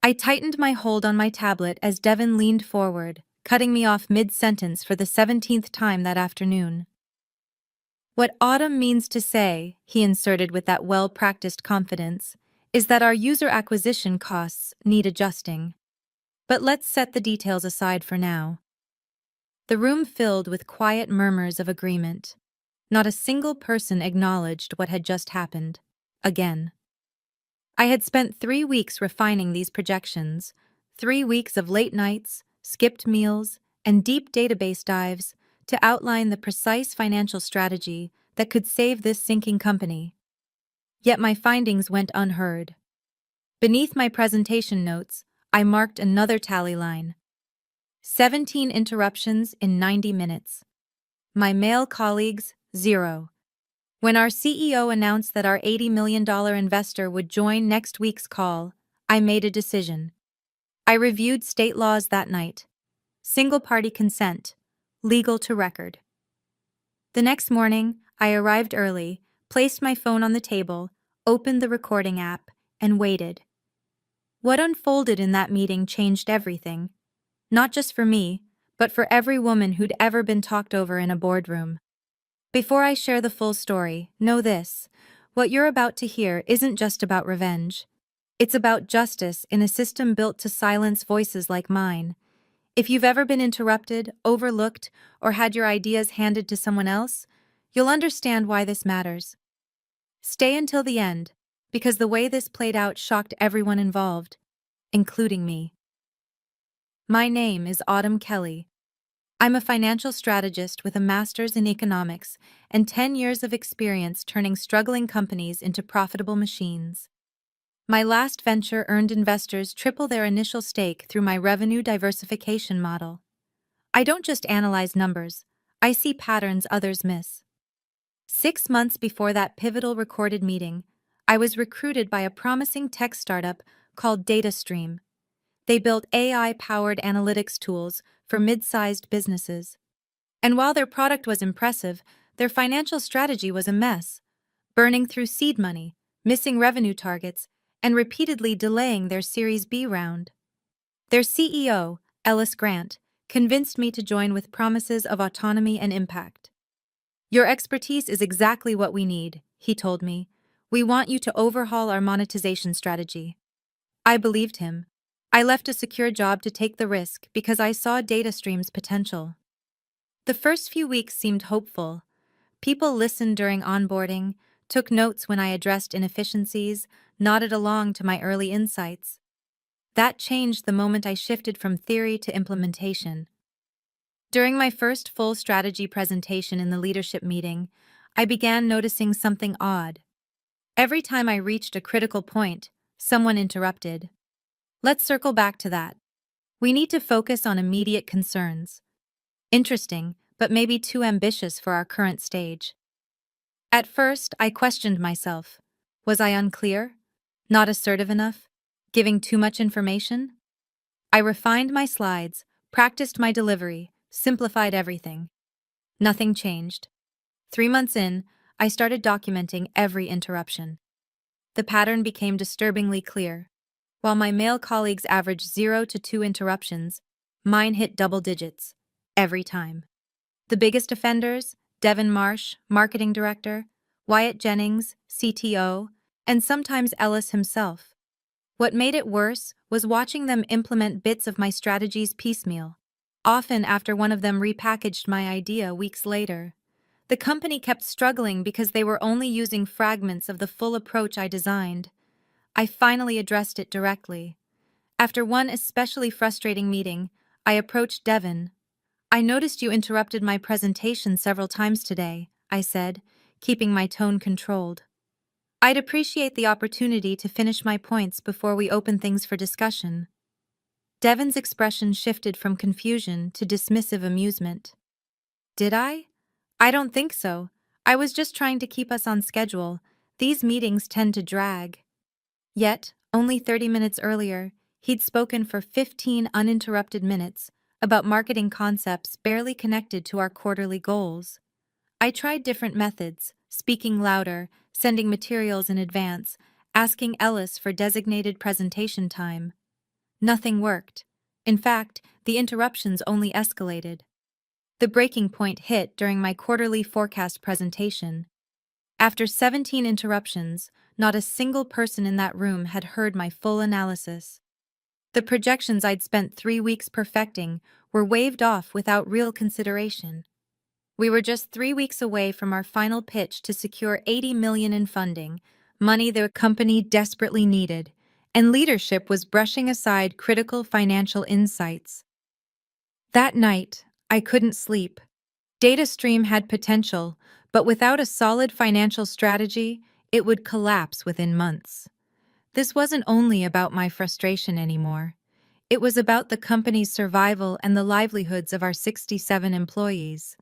I tightened my hold on my tablet as Devin leaned forward, cutting me off mid-sentence for the 17th time that afternoon. What Autumn means to say, he inserted with that well-practiced confidence, is that our user acquisition costs need adjusting. But let's set the details aside for now. The room filled with quiet murmurs of agreement. Not a single person acknowledged what had just happened. Again. I had spent 3 weeks refining these projections, 3 weeks of late nights, skipped meals, and deep database dives to outline the precise financial strategy that could save this sinking company. Yet my findings went unheard. Beneath my presentation notes, I marked another tally line. 17 interruptions in 90 minutes. My male colleagues, 0. When our CEO announced that our $80 million investor would join next week's call, I made a decision. I reviewed state laws that night. Single-party consent, legal to record. The next morning, I arrived early, placed my phone on the table, opened the recording app, and waited. What unfolded in that meeting changed everything. Not just for me, but for every woman who'd ever been talked over in a boardroom. Before I share the full story, know this: what you're about to hear isn't just about revenge. It's about justice in a system built to silence voices like mine. If you've ever been interrupted, overlooked, or had your ideas handed to someone else, you'll understand why this matters. Stay until the end, because the way this played out shocked everyone involved, including me. My name is Autumn Kelly. I'm a financial strategist with a master's in economics and 10 years of experience turning struggling companies into profitable machines. My last venture earned investors triple their initial stake through my revenue diversification model. I don't just analyze numbers, I see patterns others miss. 6 months before that pivotal recorded meeting, I was recruited by a promising tech startup called DataStream. They built AI-powered analytics tools for mid-sized businesses. And while their product was impressive, their financial strategy was a mess, burning through seed money, missing revenue targets, and repeatedly delaying their Series B round. Their CEO, Ellis Grant, convinced me to join with promises of autonomy and impact. "Your expertise is exactly what we need," he told me. "We want you to overhaul our monetization strategy." I believed him. I left a secure job to take the risk because I saw DataStream's potential. The first few weeks seemed hopeful. People listened during onboarding, took notes when I addressed inefficiencies, nodded along to my early insights. That changed the moment I shifted from theory to implementation. During my first full strategy presentation in the leadership meeting, I began noticing something odd. Every time I reached a critical point, someone interrupted. "Let's circle back to that. We need to focus on immediate concerns." Interesting, but maybe too ambitious for our current stage. At first, I questioned myself. Was I unclear? Not assertive enough? Giving too much information? I refined my slides, practiced my delivery, simplified everything. Nothing changed. 3 months in, I started documenting every interruption. The pattern became disturbingly clear. While my male colleagues averaged 0 to 2 interruptions, mine hit double digits, every time. The biggest offenders, Devin Marsh, marketing director, Wyatt Jennings, CTO, and sometimes Ellis himself. What made it worse was watching them implement bits of my strategies piecemeal, often after one of them repackaged my idea weeks later. The company kept struggling because they were only using fragments of the full approach I designed. I finally addressed it directly. After one especially frustrating meeting, I approached Devin. "I noticed you interrupted my presentation several times today," I said, keeping my tone controlled. "I'd appreciate the opportunity to finish my points before we open things for discussion." Devin's expression shifted from confusion to dismissive amusement. "Did I? I don't think so. I was just trying to keep us on schedule. These meetings tend to drag." Yet, only 30 minutes earlier, he'd spoken for 15 uninterrupted minutes about marketing concepts barely connected to our quarterly goals. I tried different methods, speaking louder, sending materials in advance, asking Ellis for designated presentation time. Nothing worked. In fact, the interruptions only escalated. The breaking point hit during my quarterly forecast presentation. After 17 interruptions, not a single person in that room had heard my full analysis. The projections I'd spent 3 weeks perfecting were waved off without real consideration. We were just 3 weeks away from our final pitch to secure $80 million in funding, money the company desperately needed, and leadership was brushing aside critical financial insights. That night, I couldn't sleep. DataStream had potential, but without a solid financial strategy, it would collapse within months. This wasn't only about my frustration anymore. It was about the company's survival and the livelihoods of our 67 employees.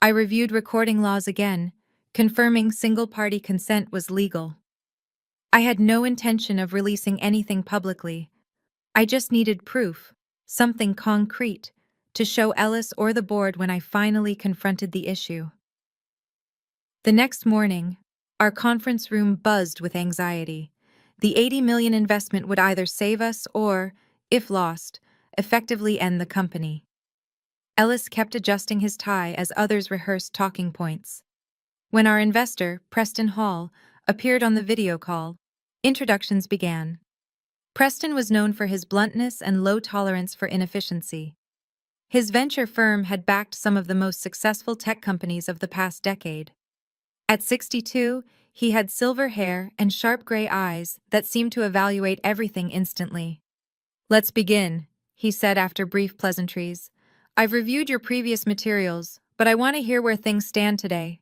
I reviewed recording laws again, confirming single-party consent was legal. I had no intention of releasing anything publicly. I just needed proof, something concrete, to show Ellis or the board when I finally confronted the issue. The next morning, our conference room buzzed with anxiety. The $80 million investment would either save us or, if lost, effectively end the company. Ellis kept adjusting his tie as others rehearsed talking points. When our investor, Preston Hall, appeared on the video call, introductions began. Preston was known for his bluntness and low tolerance for inefficiency. His venture firm had backed some of the most successful tech companies of the past decade. At 62, he had silver hair and sharp gray eyes that seemed to evaluate everything instantly. "Let's begin," he said after brief pleasantries. "I've reviewed your previous materials, but I want to hear where things stand today."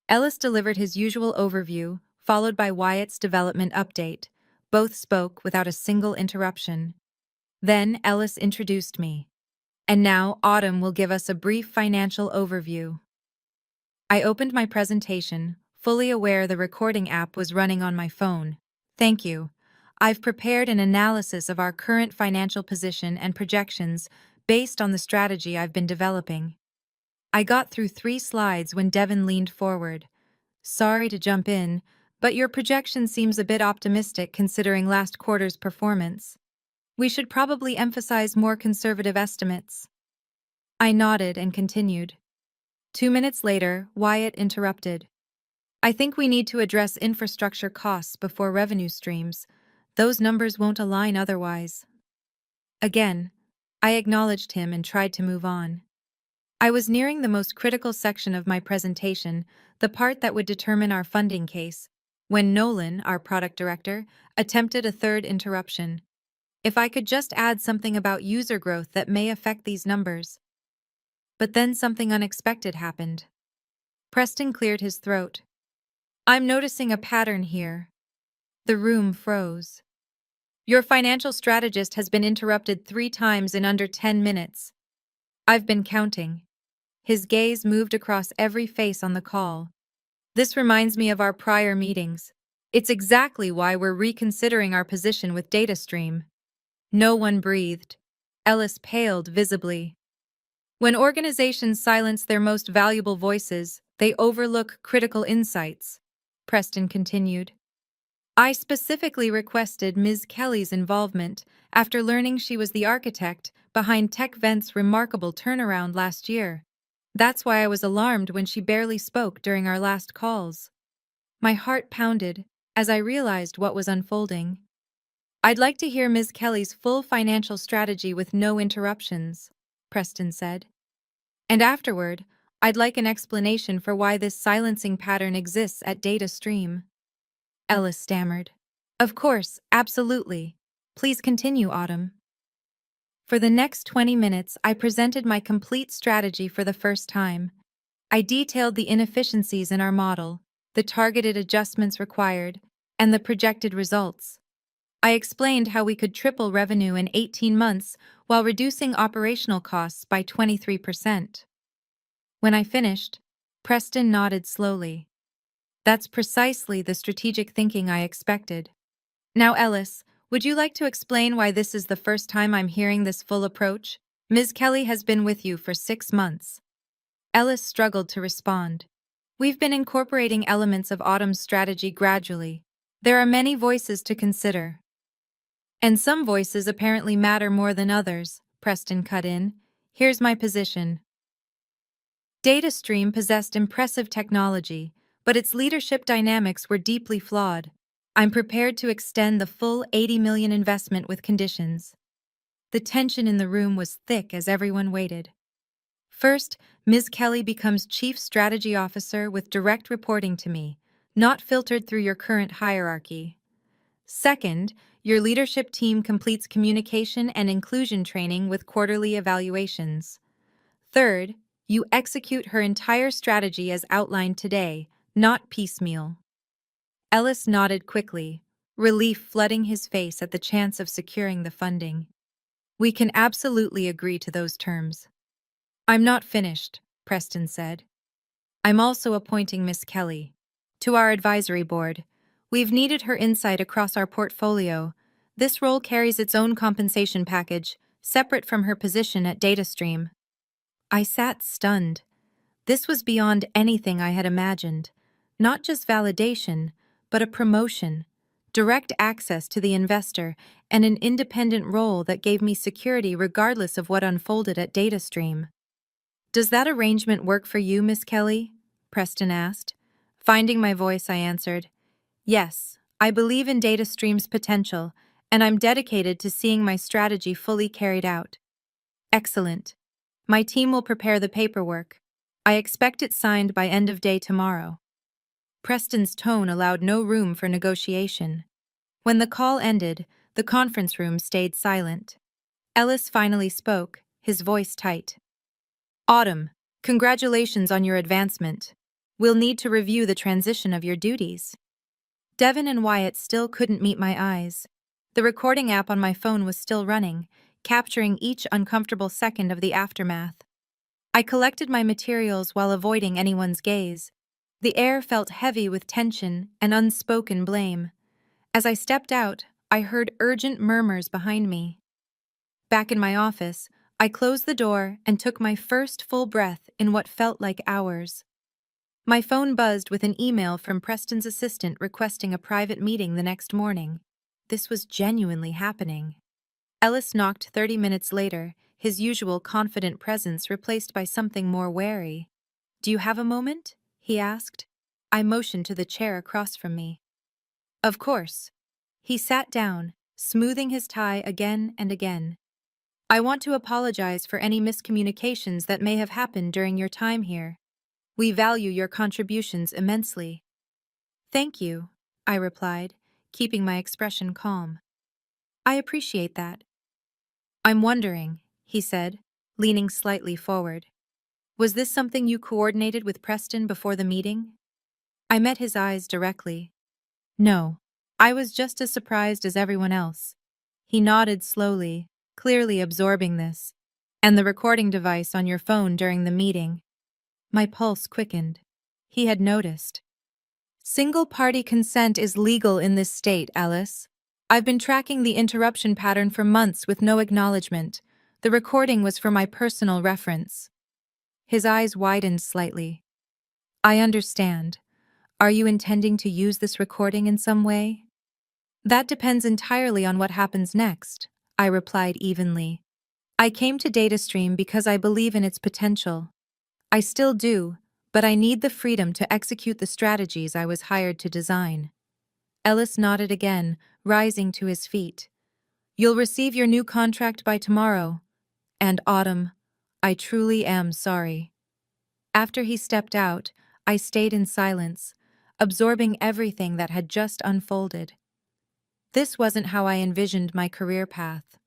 Ellis delivered his usual overview, followed by Wyatt's development update. Both spoke without a single interruption. Then Ellis introduced me. "And now Autumn will give us a brief financial overview." I opened my presentation, fully aware the recording app was running on my phone. "Thank you. I've prepared an analysis of our current financial position and projections based on the strategy I've been developing." I got through 3 slides when Devin leaned forward. "Sorry to jump in, but your projection seems a bit optimistic considering last quarter's performance. We should probably emphasize more conservative estimates." I nodded and continued. 2 minutes later, Wyatt interrupted. "I think we need to address infrastructure costs before revenue streams. Those numbers won't align otherwise." Again, I acknowledged him and tried to move on. I was nearing the most critical section of my presentation, the part that would determine our funding case, when Nolan, our product director, attempted a third interruption. If I could just add something about user growth that may affect these numbers. But then something unexpected happened. Preston cleared his throat. "I'm noticing a pattern here." The room froze. "Your financial strategist has been interrupted 3 times in under 10 minutes. I've been counting." His gaze moved across every face on the call. "This reminds me of our prior meetings. It's exactly why we're reconsidering our position with DataStream." No one breathed. Ellis paled visibly. "When organizations silence their most valuable voices, they overlook critical insights," Preston continued. "I specifically requested Ms. Kelly's involvement after learning she was the architect behind TechVent's remarkable turnaround last year. That's why I was alarmed when she barely spoke during our last calls." My heart pounded as I realized what was unfolding. "I'd like to hear Ms. Kelly's full financial strategy with no interruptions," Preston said. "And afterward, I'd like an explanation for why this silencing pattern exists at DataStream." Ellis stammered. "Of course, absolutely. Please continue, Autumn." For the next 20 minutes, I presented my complete strategy for the first time. I detailed the inefficiencies in our model, the targeted adjustments required, and the projected results. I explained how we could triple revenue in 18 months while reducing operational costs by 23%. When I finished, Preston nodded slowly. "That's precisely the strategic thinking I expected. Now, Ellis, would you like to explain why this is the first time I'm hearing this full approach? Ms. Kelly has been with you for 6 months." Ellis struggled to respond. "We've been incorporating elements of Autumn's strategy gradually. There are many voices to consider." And some voices apparently matter more than others, Preston cut in. Here's my position. DataStream possessed impressive technology, but its leadership dynamics were deeply flawed. I'm prepared to extend the full 80 million investment with conditions. The tension in the room was thick as everyone waited. First, Ms. Kelly becomes Chief Strategy Officer with direct reporting to me, not filtered through your current hierarchy. Second, your leadership team completes communication and inclusion training with quarterly evaluations. Third, you execute her entire strategy as outlined today, not piecemeal. Ellis nodded quickly, relief flooding his face at the chance of securing the funding. We can absolutely agree to those terms. I'm not finished, Preston said. I'm also appointing Miss Kelly to our advisory board. We've needed her insight across our portfolio. This role carries its own compensation package, separate from her position at DataStream. I sat stunned. This was beyond anything I had imagined. Not just validation, but a promotion, direct access to the investor, and an independent role that gave me security regardless of what unfolded at DataStream. Does that arrangement work for you, Miss Kelly? Preston asked. Finding my voice, I answered, yes, I believe in DataStream's potential, and I'm dedicated to seeing my strategy fully carried out. Excellent. My team will prepare the paperwork. I expect it signed by end of day tomorrow. Preston's tone allowed no room for negotiation. When the call ended, the conference room stayed silent. Ellis finally spoke, his voice tight. Autumn, congratulations on your advancement. We'll need to review the transition of your duties. Devin and Wyatt still couldn't meet my eyes. The recording app on my phone was still running, capturing each uncomfortable second of the aftermath. I collected my materials while avoiding anyone's gaze. The air felt heavy with tension and unspoken blame. As I stepped out, I heard urgent murmurs behind me. Back in my office, I closed the door and took my first full breath in what felt like hours. My phone buzzed with an email from Preston's assistant requesting a private meeting the next morning. This was genuinely happening. Ellis knocked 30 minutes later, his usual confident presence replaced by something more wary. Do you have a moment? He asked. I motioned to the chair across from me. Of course. He sat down, smoothing his tie again and again. I want to apologize for any miscommunications that may have happened during your time here. We value your contributions immensely. Thank you, I replied, keeping my expression calm. I appreciate that. I'm wondering, he said, leaning slightly forward. Was this something you coordinated with Preston before the meeting? I met his eyes directly. No, I was just as surprised as everyone else. He nodded slowly, clearly absorbing this. And the recording device on your phone during the meeting. My pulse quickened. He had noticed. Single-party consent is legal in this state, Alice. I've been tracking the interruption pattern for months with no acknowledgement. The recording was for my personal reference. His eyes widened slightly. I understand. Are you intending to use this recording in some way? That depends entirely on what happens next, I replied evenly. I came to DataStream because I believe in its potential. I still do, but I need the freedom to execute the strategies I was hired to design. Ellis nodded again, rising to his feet. You'll receive your new contract by tomorrow. And Autumn, I truly am sorry. After he stepped out, I stayed in silence, absorbing everything that had just unfolded. This wasn't how I envisioned my career path.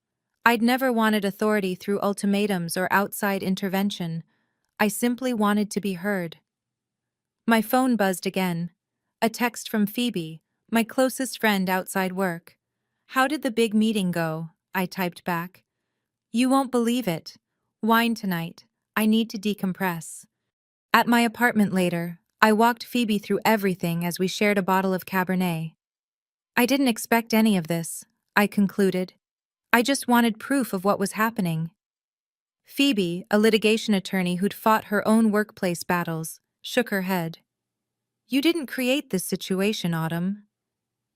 I'd never wanted authority through ultimatums or outside intervention. I simply wanted to be heard. My phone buzzed again. A text from Phoebe, my closest friend outside work. How did the big meeting go? I typed back. You won't believe it. Wine tonight. I need to decompress. At my apartment later, I walked Phoebe through everything as we shared a bottle of Cabernet. I didn't expect any of this, I concluded. I just wanted proof of what was happening. Phoebe, a litigation attorney who'd fought her own workplace battles, shook her head. You didn't create this situation, Autumn.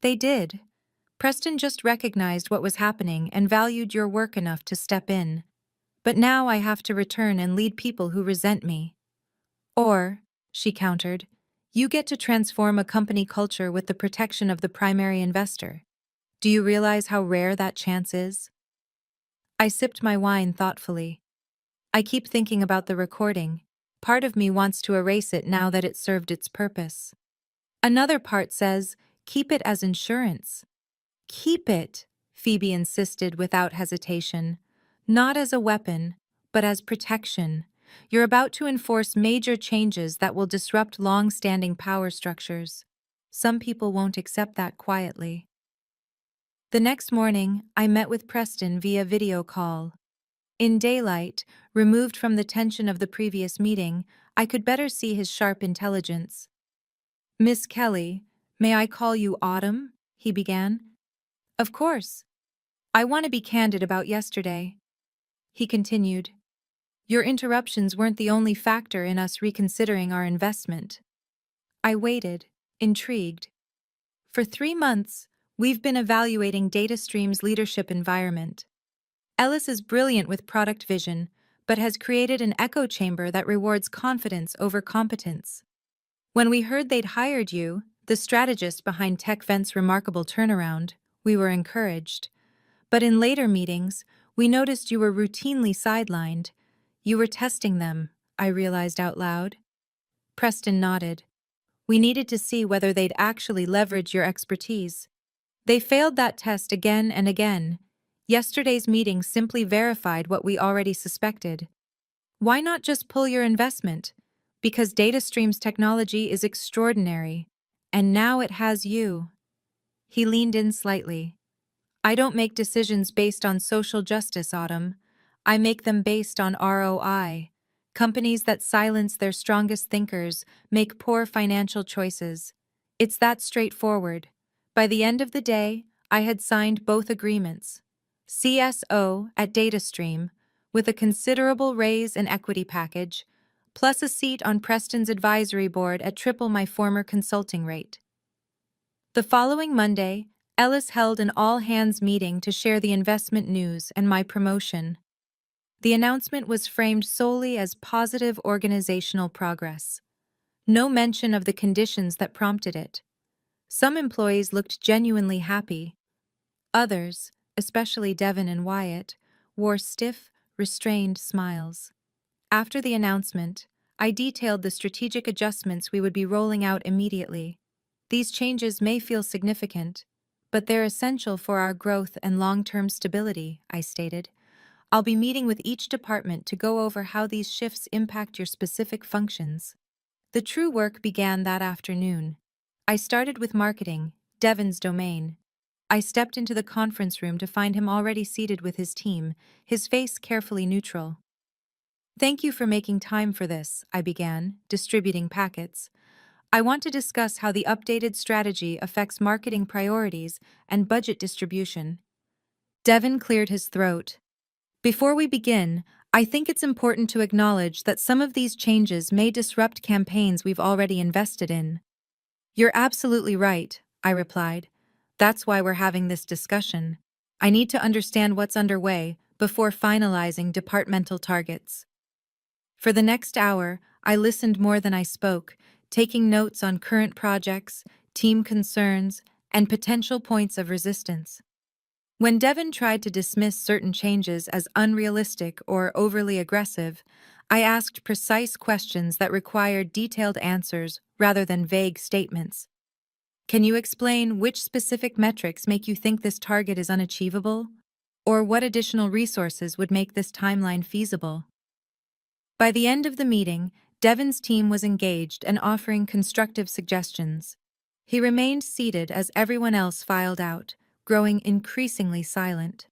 They did. Preston just recognized what was happening and valued your work enough to step in. But now I have to return and lead people who resent me. Or, she countered, you get to transform a company culture with the protection of the primary investor. Do you realize how rare that chance is? I sipped my wine thoughtfully. I keep thinking about the recording. Part of me wants to erase it now that it served its purpose. Another part says, keep it as insurance. Keep it, Phoebe insisted without hesitation. Not as a weapon, but as protection. You're about to enforce major changes that will disrupt long-standing power structures. Some people won't accept that quietly. The next morning, I met with Preston via video call. In daylight, removed from the tension of the previous meeting, I could better see his sharp intelligence. Miss Kelly, may I call you Autumn? He began. Of course. I want to be candid about yesterday. He continued. Your interruptions weren't the only factor in us reconsidering our investment. I waited, intrigued. For 3 months, we've been evaluating DataStream's leadership environment. Ellis is brilliant with product vision, but has created an echo chamber that rewards confidence over competence. When we heard they'd hired you, the strategist behind TechVent's remarkable turnaround, we were encouraged. But in later meetings, we noticed you were routinely sidelined. You were testing them, I realized out loud. Preston nodded. We needed to see whether they'd actually leverage your expertise. They failed that test again and again. Yesterday's meeting simply verified what we already suspected. Why not just pull your investment? Because DataStream's technology is extraordinary, and now it has you. He leaned in slightly. I don't make decisions based on social justice, Autumn. I make them based on ROI. Companies that silence their strongest thinkers make poor financial choices. It's that straightforward. By the end of the day, I had signed both agreements. CSO at DataStream, with a considerable raise and equity package, plus a seat on Preston's advisory board at triple my former consulting rate. The following Monday, Ellis held an all-hands meeting to share the investment news and my promotion. The announcement was framed solely as positive organizational progress. No mention of the conditions that prompted it. Some employees looked genuinely happy. Others, especially Devin and Wyatt, wore stiff, restrained smiles. After the announcement, I detailed the strategic adjustments we would be rolling out immediately. These changes may feel significant, but they're essential for our growth and long-term stability, I stated. I'll be meeting with each department to go over how these shifts impact your specific functions. The true work began that afternoon. I started with marketing, Devin's domain. I stepped into the conference room to find him already seated with his team, his face carefully neutral. Thank you for making time for this, I began, distributing packets. I want to discuss how the updated strategy affects marketing priorities and budget distribution. Devin cleared his throat. Before we begin, I think it's important to acknowledge that some of these changes may disrupt campaigns we've already invested in. You're absolutely right, I replied. That's why we're having this discussion. I need to understand what's underway before finalizing departmental targets. For the next hour, I listened more than I spoke, taking notes on current projects, team concerns, and potential points of resistance. When Devin tried to dismiss certain changes as unrealistic or overly aggressive, I asked precise questions that required detailed answers rather than vague statements. Can you explain which specific metrics make you think this target is unachievable? Or what additional resources would make this timeline feasible? By the end of the meeting, Devin's team was engaged and offering constructive suggestions. He remained seated as everyone else filed out, growing increasingly silent.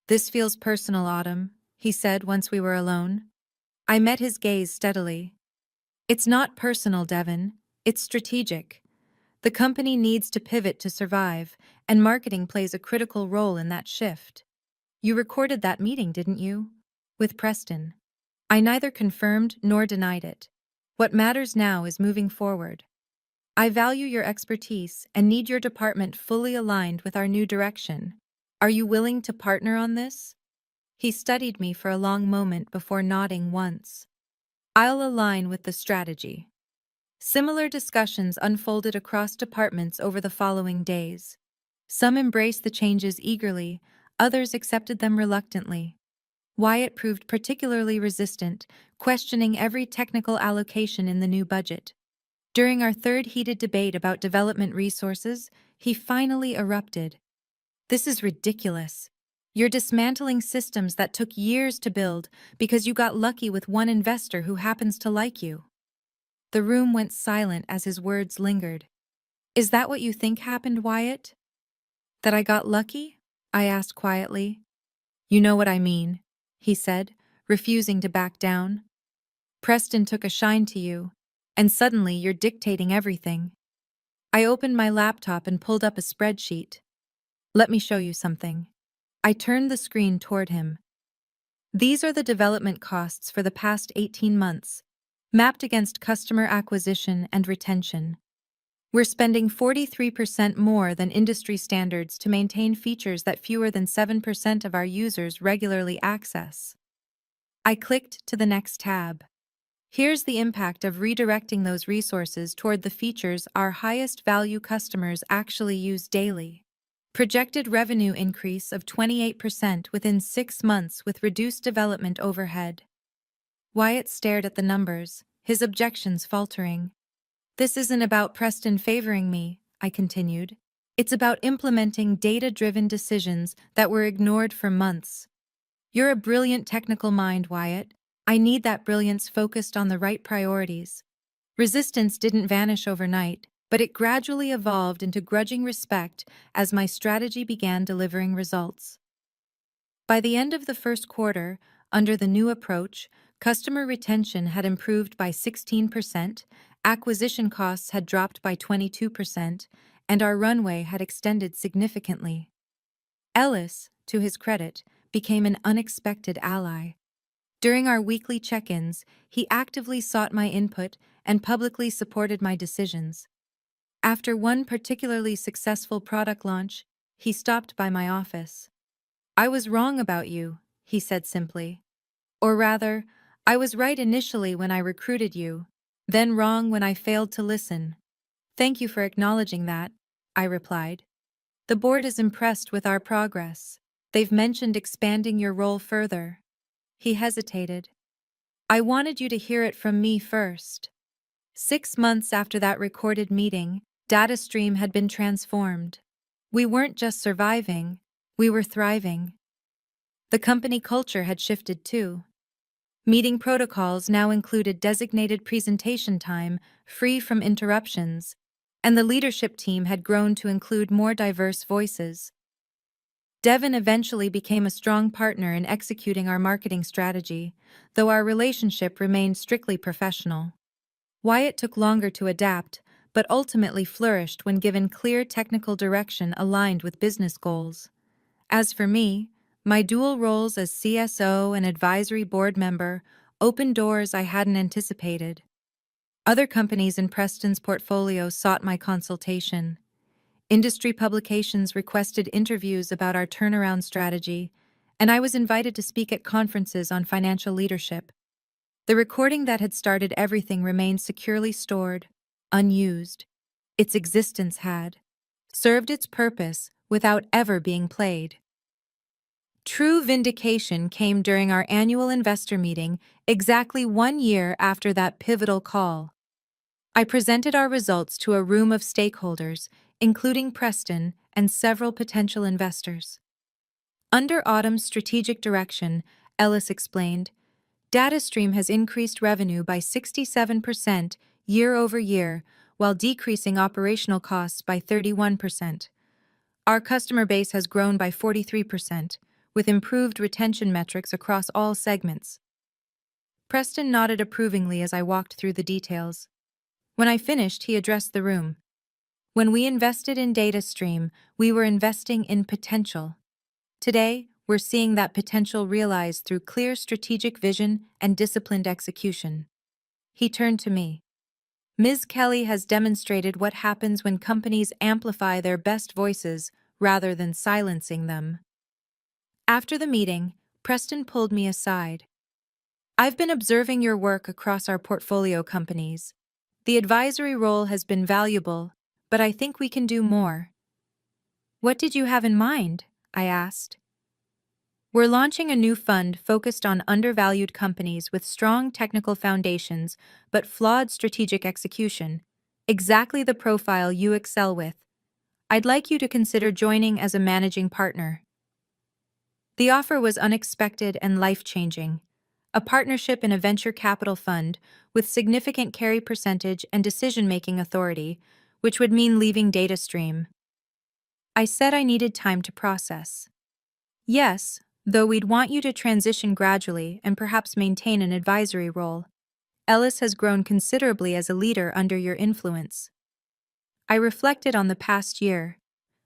This feels personal, Autumn, he said once we were alone. I met his gaze steadily. It's not personal, Devin. It's strategic. The company needs to pivot to survive, and marketing plays a critical role in that shift. You recorded that meeting, didn't you? With Preston. I neither confirmed nor denied it. What matters now is moving forward. I value your expertise and need your department fully aligned with our new direction. Are you willing to partner on this? He studied me for a long moment before nodding once. I'll align with the strategy. Similar discussions unfolded across departments over the following days. Some embraced the changes eagerly, others accepted them reluctantly. Wyatt proved particularly resistant, questioning every technical allocation in the new budget. During our third heated debate about development resources, he finally erupted. This is ridiculous. You're dismantling systems that took years to build because you got lucky with one investor who happens to like you. The room went silent as his words lingered. Is that what you think happened, Wyatt? That I got lucky? I asked quietly. You know what I mean, he said, refusing to back down. Preston took a shine to you, and suddenly you're dictating everything. I opened my laptop and pulled up a spreadsheet. Let me show you something. I turned the screen toward him. These are the development costs for the past 18 months, mapped against customer acquisition and retention. We're spending 43% more than industry standards to maintain features that fewer than 7% of our users regularly access. I clicked to the next tab. Here's the impact of redirecting those resources toward the features our highest value customers actually use daily. Projected revenue increase of 28% within 6 months with reduced development overhead. Wyatt stared at the numbers, his objections faltering. This isn't about Preston favoring me, I continued. It's about implementing data-driven decisions that were ignored for months. You're a brilliant technical mind, Wyatt. I need that brilliance focused on the right priorities. Resistance didn't vanish overnight, but it gradually evolved into grudging respect as my strategy began delivering results. By the end of the first quarter, under the new approach, customer retention had improved by 16%, acquisition costs had dropped by 22%, and our runway had extended significantly. Ellis, to his credit, became an unexpected ally. During our weekly check-ins, he actively sought my input and publicly supported my decisions. After one particularly successful product launch, he stopped by my office. I was wrong about you, he said simply. Or rather, I was right initially when I recruited you, then wrong when I failed to listen. Thank you for acknowledging that, I replied. The board is impressed with our progress. They've mentioned expanding your role further. He hesitated. I wanted you to hear it from me first. 6 months after that recorded meeting, DataStream had been transformed. We weren't just surviving, we were thriving. The company culture had shifted too. Meeting protocols now included designated presentation time, free from interruptions, and the leadership team had grown to include more diverse voices. Devin eventually became a strong partner in executing our marketing strategy, though our relationship remained strictly professional. Wyatt took longer to adapt, but ultimately flourished when given clear technical direction aligned with business goals. As for me, my dual roles as CSO and advisory board member opened doors I hadn't anticipated. Other companies in Preston's portfolio sought my consultation. Industry publications requested interviews about our turnaround strategy, and I was invited to speak at conferences on financial leadership. The recording that had started everything remained securely stored, unused. Its existence had served its purpose without ever being played. True vindication came during our annual investor meeting exactly 1 year after that pivotal call. I presented our results to a room of stakeholders, including Preston and several potential investors. Under Autumn's strategic direction, Ellis explained, DataStream has increased revenue by 67% year over year, while decreasing operational costs by 31%. Our customer base has grown by 43%, with improved retention metrics across all segments. Preston nodded approvingly as I walked through the details. When I finished, he addressed the room. When we invested in DataStream, we were investing in potential. Today, we're seeing that potential realized through clear strategic vision and disciplined execution. He turned to me. Ms. Kelly has demonstrated what happens when companies amplify their best voices rather than silencing them. After the meeting, Preston pulled me aside. I've been observing your work across our portfolio companies. The advisory role has been valuable, but I think we can do more. What did you have in mind? I asked. We're launching a new fund focused on undervalued companies with strong technical foundations but flawed strategic execution. Exactly the profile you excel with. I'd like you to consider joining as a managing partner. The offer was unexpected and life-changing. A partnership in a venture capital fund with significant carry percentage and decision-making authority, which would mean leaving DataStream. I said I needed time to process. Yes, though we'd want you to transition gradually and perhaps maintain an advisory role. Ellis has grown considerably as a leader under your influence. I reflected on the past year,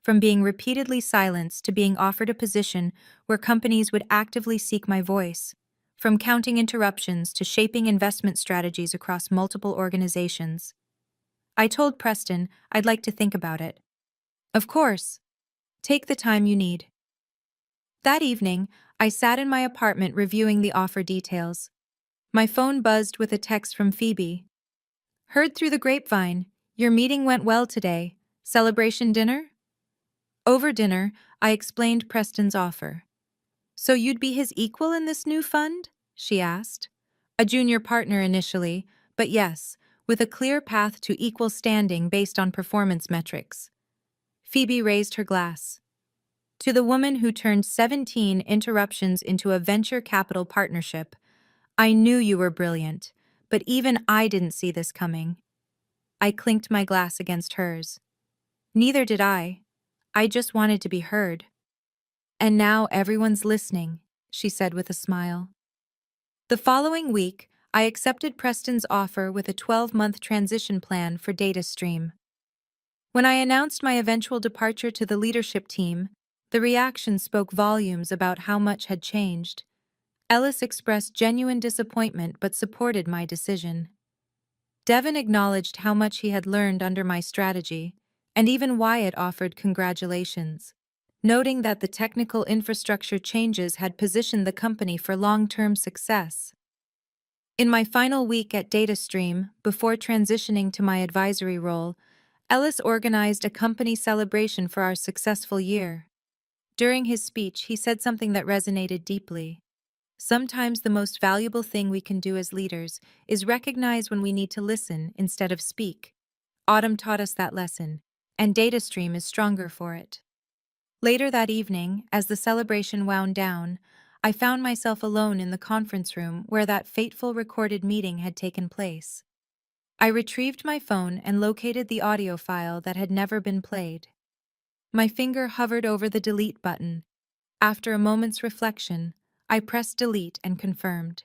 from being repeatedly silenced to being offered a position where companies would actively seek my voice, from counting interruptions to shaping investment strategies across multiple organizations. I told Preston I'd like to think about it. Of course, take the time you need. That evening, I sat in my apartment reviewing the offer details. My phone buzzed with a text from Phoebe. Heard through the grapevine, your meeting went well today. Celebration dinner? Over dinner, I explained Preston's offer. So you'd be his equal in this new fund? She asked. A junior partner initially, but yes, with a clear path to equal standing based on performance metrics. Phoebe raised her glass. To the woman who turned 17 interruptions into a venture capital partnership, I knew you were brilliant, but even I didn't see this coming. I clinked my glass against hers. Neither did I. I just wanted to be heard. And now everyone's listening, she said with a smile. The following week, I accepted Preston's offer with a 12-month transition plan for DataStream. When I announced my eventual departure to the leadership team, the reaction spoke volumes about how much had changed. Ellis expressed genuine disappointment but supported my decision. Devon acknowledged how much he had learned under my strategy, and even Wyatt offered congratulations, noting that the technical infrastructure changes had positioned the company for long-term success. In my final week at DataStream, before transitioning to my advisory role, Ellis organized a company celebration for our successful year. During his speech, he said something that resonated deeply. Sometimes the most valuable thing we can do as leaders is recognize when we need to listen instead of speak. Autumn taught us that lesson, and DataStream is stronger for it. Later that evening, as the celebration wound down, I found myself alone in the conference room where that fateful recorded meeting had taken place. I retrieved my phone and located the audio file that had never been played. My finger hovered over the delete button. After a moment's reflection, I pressed delete and confirmed.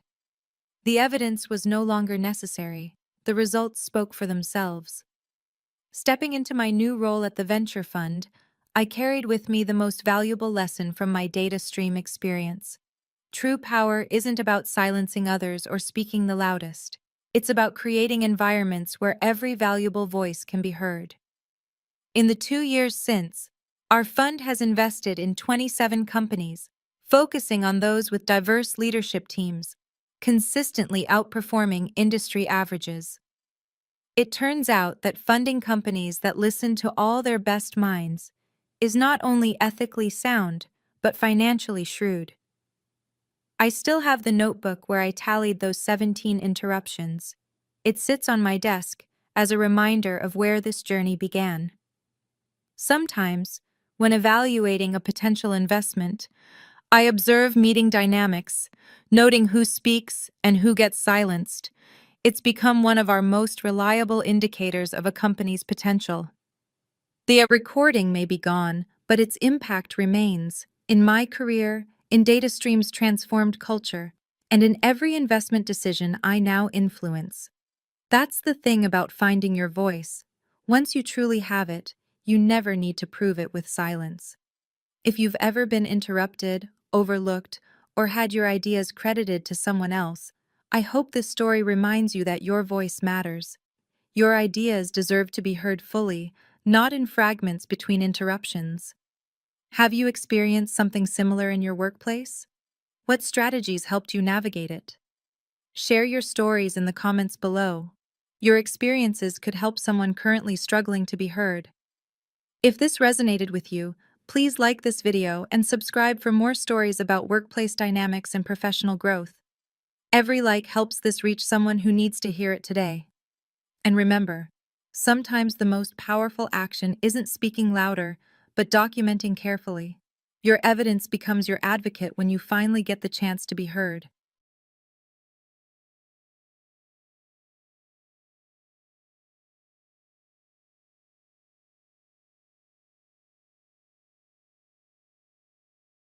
The evidence was no longer necessary. The results spoke for themselves. Stepping into my new role at the venture fund, I carried with me the most valuable lesson from my DataStream experience. True power isn't about silencing others or speaking the loudest. It's about creating environments where every valuable voice can be heard. In the 2 years since, our fund has invested in 27 companies, focusing on those with diverse leadership teams, consistently outperforming industry averages. It turns out that funding companies that listen to all their best minds is not only ethically sound, but financially shrewd. I still have the notebook where I tallied those 17 interruptions. It sits on my desk as a reminder of where this journey began. Sometimes, when evaluating a potential investment, I observe meeting dynamics, noting who speaks and who gets silenced. It's become one of our most reliable indicators of a company's potential. The recording may be gone, but its impact remains. In my career, in DataStream's transformed culture, and in every investment decision I now influence. That's the thing about finding your voice. Once you truly have it, you never need to prove it with silence. If you've ever been interrupted, overlooked, or had your ideas credited to someone else, I hope this story reminds you that your voice matters. Your ideas deserve to be heard fully, not in fragments between interruptions. Have you experienced something similar in your workplace? What strategies helped you navigate it? Share your stories in the comments below. Your experiences could help someone currently struggling to be heard. If this resonated with you, please like this video and subscribe for more stories about workplace dynamics and professional growth. Every like helps this reach someone who needs to hear it today. And remember, sometimes the most powerful action isn't speaking louder, but documenting carefully. Your evidence becomes your advocate when you finally get the chance to be heard.